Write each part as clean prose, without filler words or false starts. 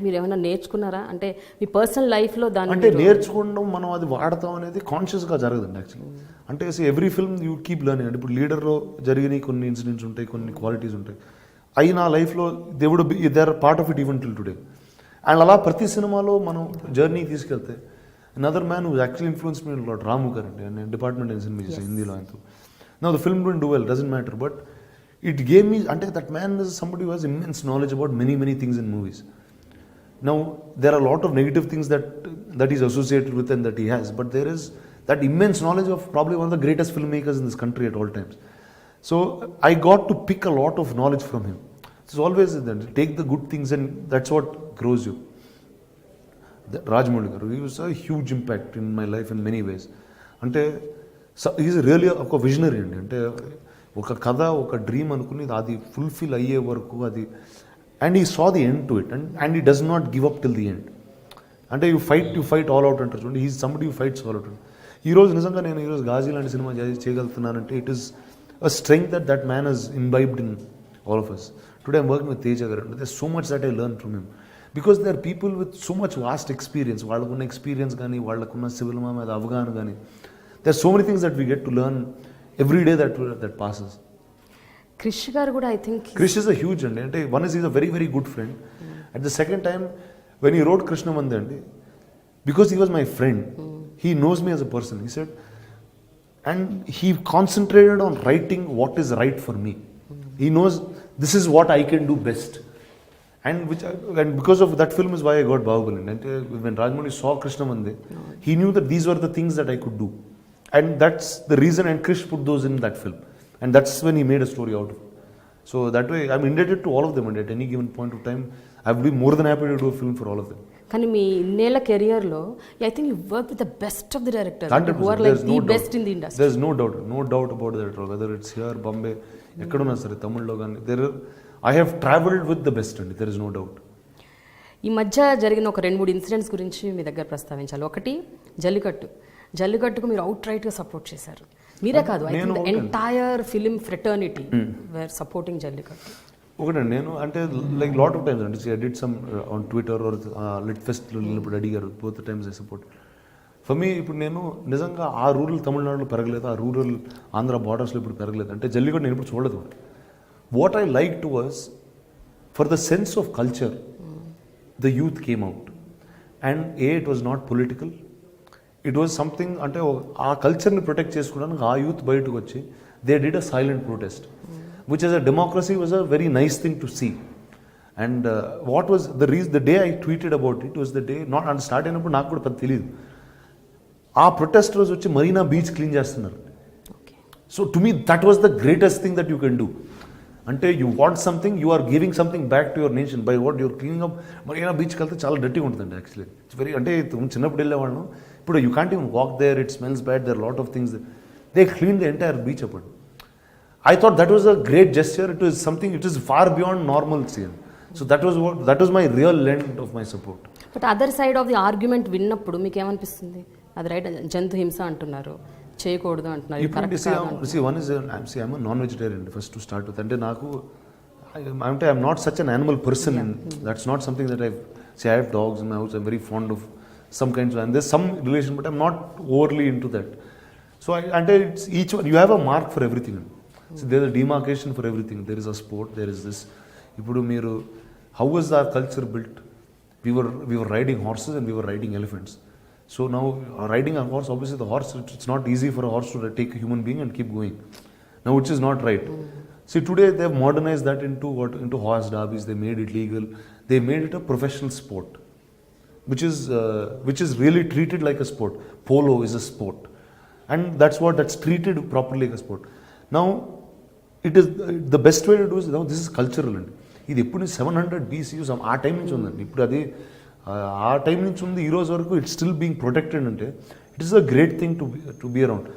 మీరు ఏమైనా నేర్చుకున్నారా అంటే మీ పర్సనల్ లైఫ్లో దాన్ని? అంటే నేర్చుకోవడం మనం అది వాడతాం అనేది కాన్షియస్గా జరగదండి యాక్చువల్లీ. అంటే every film you keep learning. అంటే ఇప్పుడు లీడర్లో జరిగిన కొన్ని ఇన్సిడెంట్స్ ఉంటాయి, కొన్ని క్వాలిటీస్ ఉంటాయి, అవి నా లైఫ్లో they are part of it even till today. And అలా ప్రతి సినిమాలో మనం జర్నీ తీసుకెళ్తే another man who actually influence me lot Ramu గారు అండి. నేను డిపార్ట్మెంట్ అని సినిమా చేశాను హిందీలో ఆయనతో. Now the film don't do well, doesn't matter, but it game me, అంటే that man is somebody who has immense knowledge about many things in movies. Now, there are a lot of negative things that he's associated with and that he has, but there is that immense knowledge of probably one of the greatest filmmakers in this country at all times. So, I got to pick a lot of knowledge from him. It's always that, take the good things and that's what grows you. Rajamouli garu, he was a huge impact in my life in many ways. Ante, he's really a visionary. Ante, oka kada, oka dream anukuni, adi fulfill ayye varaku, adi. And he saw the end to it, and he does not give up till the end. And you fight all out అంటారు చూడండి. He's somebody who fights all out. ఈ రోజు నిజంగా నేను ఈరోజు గాజీ లాంటి సినిమా చేయగలుగుతున్నానంటే it is a strength that man has imbibed in all of us. Today I'm working with Teja garu. There's so much that I learned from him because there are people with so much vast experience. వాళ్ళకున్న experience కానీ, వాళ్ళకున్న civil మీద అవగాహన కానీ, there are so many things that we get to learn every day that passes. Krish గారు కూడా I think Krish is a huge అండి. అంటే one is is a very good friend. At the second time when ఈ road కృష్ణమంది అండి, because he was my friend, he knows me as a person, he said, and he concentrated on writing what is right for me. He knows this is what I can do best. And because of that film is why I got Bahubali. And when Rajamouli saw Krishnamandi, he knew that these were the things that I could do. And that's the reason, and Krish put those in that film. And that's when he made a story out of it. So that way, I'm indebted to all of them, and at any given point of time, I would be more than happy to do a film for all of them. కానీ మీ ఇన్నేళ్ల కెరియర్లో I think you work with the best of the directors who are like the best in the industry. There's no doubt about that. Whether it's here, Bombay, ఎక్కడున్నా సరే, తమిళ్లో కానీ, I have traveled with the best, and there is no doubt. ఈ మధ్య జరిగిన ఒక 2-3 incidents గురించి మీ దగ్గర ప్రస్తావించాలి. ఒకటి జల్లికట్టుకు మీరు అవుట్ రైట్గా సపోర్ట్ చేశారు. మీరే కాదు, I think the entire film fraternity were supporting jallikattu. ఒకటండి, నేను అంటే లైక్ లాట్ ఆఫ్ టైమ్స్ అంటే I did some on Twitter or lit ఫెస్ట్లో వెళ్ళినప్పుడు అడిగారు, both times I support. For me ఇప్పుడు నేను నిజంగా ఆ రూరల్ తమిళనాడులో పెరగలేదు, ఆ రూరల్ ఆంధ్ర బార్డర్స్లో ఇప్పుడు పెరగలేదు. అంటే జల్లికట్టు నేను ఇప్పుడు చూడలేదు. What I like to was for the sense of culture the youth came out, and it was not political, it was something. అంటే ఆ కల్చర్ని ప్రొటెక్ట్ చేసుకోవడానికి ఆ యూత్ బయటకు వచ్చి they did a silent protest, which as a democracy was a very nice thing to see. And what was the day I tweeted about it was the day, not అంటే start అయినప్పుడు నాకు కూడా పెద్ద తెలియదు, ఆ protest రోజు వచ్చి Marina beach clean చేస్తున్నారు. So to me that was the greatest thing that you can do. అంటే you want something, you are giving something back to your nation by what your cleaning up. Marina బీచ్కి వెళ్తే చాలా డర్టీగా ఉంటుందండి actually. It's very, అంటే చిన్నప్పుడు వెళ్ళేవాళ్ళం, ఇప్పుడు you can't even walk there, it smells bad, there lot of things. They clean the entire beach అప్పుడు. I thought that was a great gesture. It was something, it is far beyond normalcy. So that was my real end of my support. But other side of the argument విన్నప్పుడు మీకు ఏమనిపిస్తుంది? అది right, జంతు హింస అంటున్నారు, చేయకూడదు అంటున్నారు. See, one is I'm a non-vegetarian first to start with. అంటే నాకు I'm not such an animal person. That's not something that I have dogs in my house. I'm very fond of some kinds of, and there's some relation, but I'm not overly into that. So it's each one, you have a mark for everything. So there is a demarcation for everything. There is a sport, there is this. Ippudu meeru, how was our culture built? We were riding horses and we were riding elephants. So now riding a horse, obviously the horse, it's not easy for a horse to take a human being and keep going. Now which is not right. See, today they have modernized that into horse derbies. They made it legal. They made it a professional sport, which is really treated like a sport. Polo is a sport, and that's treated properly like a sport. Now it is the best way to do is, now this is cultural, and ఇది ఎప్పుడు 700 BCU ఆ time నుంచి ఉందండి. ఇప్పుడు అది ఆ time నుంచి ఉంది, ఈ రోజు వరకు ఇట్స్ స్టిల్ బీయింగ్ ప్రొటెక్టెడ్. అంటే it is a great thing to be around.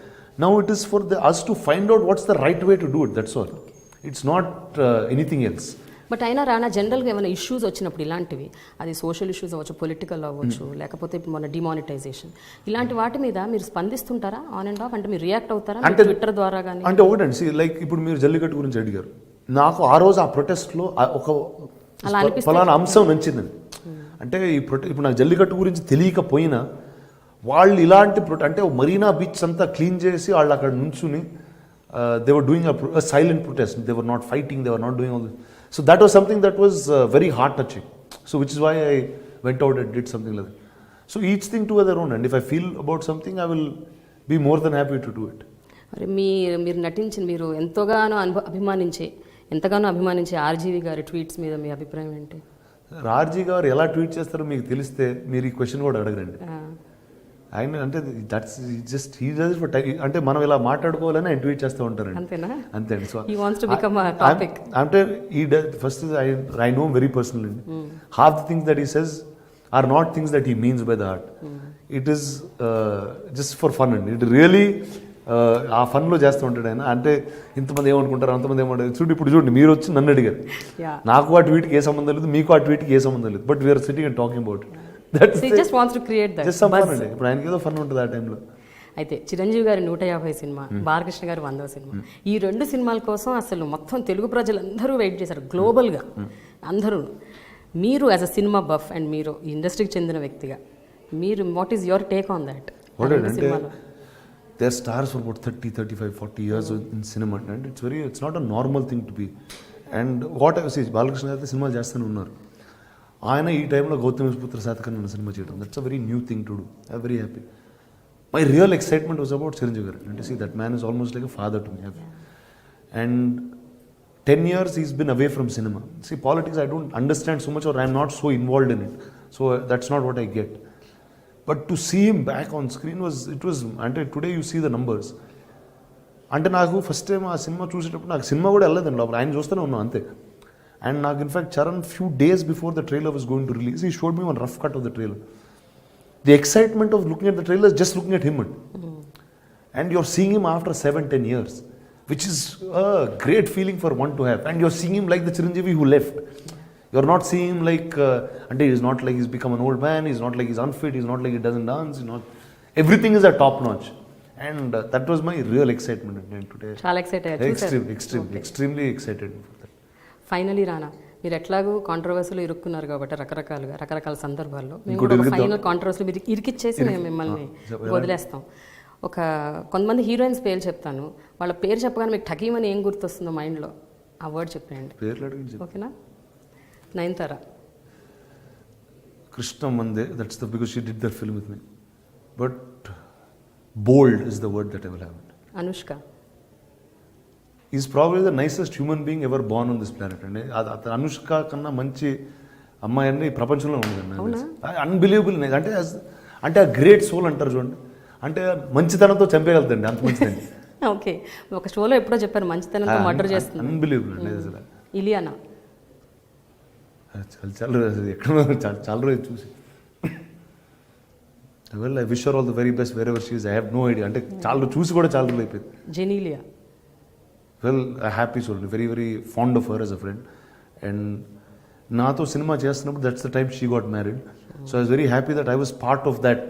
Now it is for us to find out what's the right way to do it, that's all. It's not anything else. But అయినా రానా, జనరల్గా ఏమైనా issues వచ్చినప్పుడు ఇలాంటివి, అది social issues అవ్వచ్చు, political అవ్వచ్చు, లేకపోతే మన డిమానిటైజేషన్, ఇలాంటి వాటి మీద మీరు స్పందిస్తుంటారా ఆన్ అండ్ ఆఫ్? అంటే మీరు రియాక్ట్ అవుతారా అంటే ట్విట్టర్ ద్వారా కానీ? అంటే ఒకటండి, లైక్ ఇప్పుడు మీరు జల్లికట్టు గురించి అడిగారు, నాకు ఆ రోజు ఆ ప్రొటెస్ట్లో ఒక ఫలానా అంశం నచ్చిందని. అంటే ఇప్పుడు నాకు జల్లికట్టు గురించి తెలియకపోయినా వాళ్ళు ఇలాంటి అంటే మరీనా బీచ్ అంతా క్లీన్ చేసి వాళ్ళు అక్కడ నుంచుని they were doing a silent protest, they were not fighting, they were not doing all this. So that was something that was very heart touching. So which is why I went out and did something like that. So each thing to their own, and if I feel about something I will be more than happy to do it. మరి మీరు నటించిన, మీరు ఎంతగానో అభిమానించే RGV గారి tweets మీద మీ అభిప్రాయం ఏంటి? ఆర్జీ గారు ఎలా ట్వీట్ చేస్తారో మీకు తెలిస్తే మీరు ఈ క్వశ్చన్ కూడా అడగరండి. ఆయన అంటే that's just he does for time. అంటే మనం ఇలా మాట్లాడుకోవాలని ఆయన ట్వీట్ చేస్తూ ఉంటారండి. అంతేనా? అంతే అండి. So he wants to become a topic. అంటే ఈ first I know very personal అండి. Half the things that he says are not things that he means by the heart. It is just for fun అండి. It really ఆ ఫన్లో చేస్తూ ఉంటాడు ఆయన. అంటే ఇంతమంది ఏమనుకుంటారు, అంతమంది ఏమంటారు. ఇప్పుడు చూడండి, మీరు వచ్చి నన్ను అడిగారు, నాకు ఆ ట్వీట్కి ఏ సంబంధం లేదు, మీకు ఆ ట్వీట్కి ఏ సంబంధం లేదు, but we're sitting and talking about it. ఇప్పుడు ఆయనకి ఏదో ఫన్ ఉంటుంది ఆ టైంలో. అయితే చిరంజీవి గారి 150 సినిమా, బాలకృష్ణ గారి 100వ సినిమా, ఈ 2 సినిమాల కోసం అసలు మొత్తం తెలుగు ప్రజలందరూ వెయిట్ చేశారు గ్లోబల్గా అందరూ. మీరు as a cinema buff and మీరు ఇండస్ట్రీకి చెందిన వ్యక్తిగా మీరు what is your take on that? They are stars for about 30, 35, 40 years in cinema, and it's not a normal thing to be. And what I see, Balakrishna అయితే సినిమాలు చేస్తూనే ఉన్నారు. ఆయన ఈ టైంలో గౌతమిపుత్ర శాతకర్ణి అన్న సినిమా చేయడం, that's a very new thing to do. I very happy. My real excitement was about Chiranjeevi garu. అంటే see that man is almost like a father to me. And 10 years he's been away from cinema. See, politics I don't understand so much, or I'm not so involved in it. So that's not what I get. But to see him back on screen was అంటే today you see the numbers. అంటే నాకు first time ఆ cinema చూసేటప్పుడు నాకు cinema కూడా వెళ్ళలేదండి లోపల, ఆయన చూస్తూనే ఉన్నాను అంతే. అండ్ నాకు in fact Charan few days before the trailer was going to release, he showed me one rough cut off the trailer. The excitement of looking at the trailer, just looking at him and you're seeing him after 7-10 years, which is a great feeling for one to have. And you're seeing him like the Chiranjeevi who left. You're not seeing him like and he's not like he's become an old man, he's not like he's unfit, he's not like he doesn't dance, he's not, everything is at top notch. And that was my real excitement today. చాలా excite అయ్యారు. Extremely excited for that. Finally రానా, మీరు ఎట్లాగూ కాంట్రవర్సీలో ఇరుక్కున్నారు కాబట్టి రకరకాల సందర్భాల్లో మేము కూడా final కాంట్రవర్సీలో మీరు ఇరికిచ్చేసి మేము మిమ్మల్ని వదిలేస్తాం. కొంతమంది హీరోయిన్స్ పేరు చెప్తాను, వాళ్ళ పేరు చెప్పగానే మీకు ఠకీమని ఏం గుర్తొస్తుందో మైండ్లో ఆ వర్డ్ చెప్పండి. ఓకేనా? Nayanthara, Krishna Mande, that's because she did that film with me. But bold is the word that I will have. Anushka is probably the nicest human being ever born on this planet. And Anushka కన్నా మంచి అమ్మాయి అన్ని ప్రపంచంలో ఉంది. Unbelievable. అంటే ఆ great soul అంటారు చూడండి, అంటే మంచితనంతో చంపేయగలుగుతండి, అంత మంచిదండి. ఓకే, ఒక షోలో ఎప్పుడో చెప్పారు మంచితనంతో మర్డర్ చేస్తుంది. అన్బిలీవబుల్ అండి అసలు. ఇలియానా చాలా రోజు చూసి well I wish her all the very best wherever she is. I have no idea, అంటే చాలా చూసి కూడా చాలా రోజులు అయిపోయింది. Genelia, well I happy soul, very very fond of her as a friend. And నాతో సినిమా చేస్తున్నప్పుడు that's the time she got married. So I was very happy that I was part of that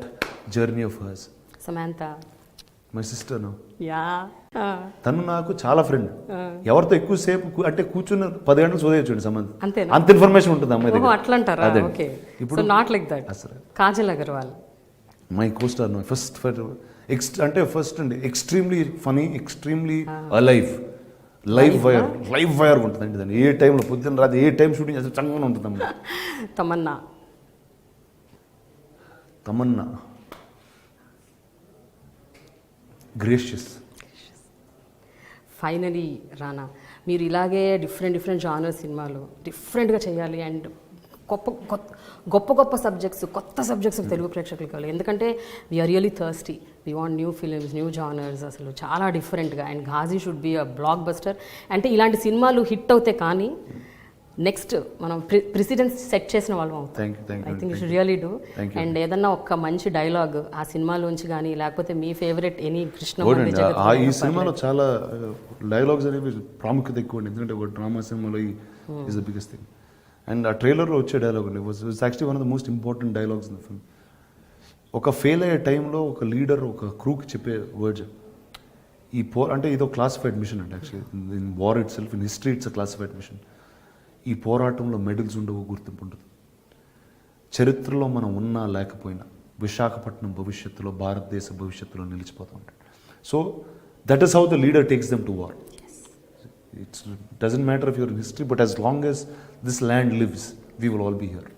journey of hers. Samantha, my sister. Yeah, తను నాకు చాలా friend. ఎవరితో ఎక్కువసేపు అంటే కూర్చున్న 10 గంటలు చదివచ్చు సంబంధం, అంత ఇన్ఫర్మేషన్ ఉంటుంది అమ్మాయి దగ్గర. అట్లా అంటారా? ఓకే, ఇప్పుడు not like that. Kajal Aggarwal, my costar. అంటే ఫస్ట్ అండి extremely funny, extremely alive, live wire ఉంటుందండి దాన్ని. ఏ టైంలో పొద్దున్న రాత్రి ఏ టైం షూటింగ్ చేస్తే చక్కగా ఉంటుంది. తమన్నా గ్రేషియస్. ఫైనలీ రానా, మీరు ఇలాగే డిఫరెంట్ జానర్ సినిమాలు డిఫరెంట్గా చేయాలి అండ్ గొప్ప సబ్జెక్ట్స్, కొత్త సబ్జెక్ట్స్ తెలుగు ప్రేక్షకులు కావాలి. ఎందుకంటే we are really thirsty, we want new films, new genres, అసలు చాలా డిఫరెంట్గా. And Ghazi should be a blockbuster. అంటే ఇలాంటి సినిమాలు హిట్ అవుతే కానీ నెక్స్ట్ మనం ప్రెసిడెన్స్ సెట్ చేసిన వాళ్ళం అవుతాం. I think you should really do. And ఏదన్నా ఒక మంచి డైలాగ్ ఆ సినిమాలోంచి కానీ, లేకపోతే మీ ఫేవరెట్ ఎనీ కృష్ణ. ఈ సినిమాలో చాలా డైలాగ్స్ అనేవి ప్రాముఖ్యత ఎక్కువ అండి, ఎందుకంటే ఒక డ్రామా సినిమాలో is the biggest thing. And ఆ ట్రైలర్లో వచ్చే డైలాగ్ అండి was actually one of the most important dialogues in the film. ఒక ఫెయిల్ అయ్యే టైంలో ఒక లీడర్ ఒక క్రూకి చెప్పే వర్డ్స్, అంటే ఇదో క్లాసిఫైడ్ మిషన్ అండి actually. In war itself, in history it's a classified mission. ఈ పోరాటంలో మెడల్స్ ఉండవు, గుర్తింపు ఉండదు. చరిత్రలో మనం ఉన్నా లేకపోయినా విశాఖపట్నం భవిష్యత్తులో, భారతదేశ భవిష్యత్తులో నిలిచిపోతూ ఉంటాడు. So that is how the leader takes them to war. It doesn't matter if you're in history, but as long as this land lives, we will all be here.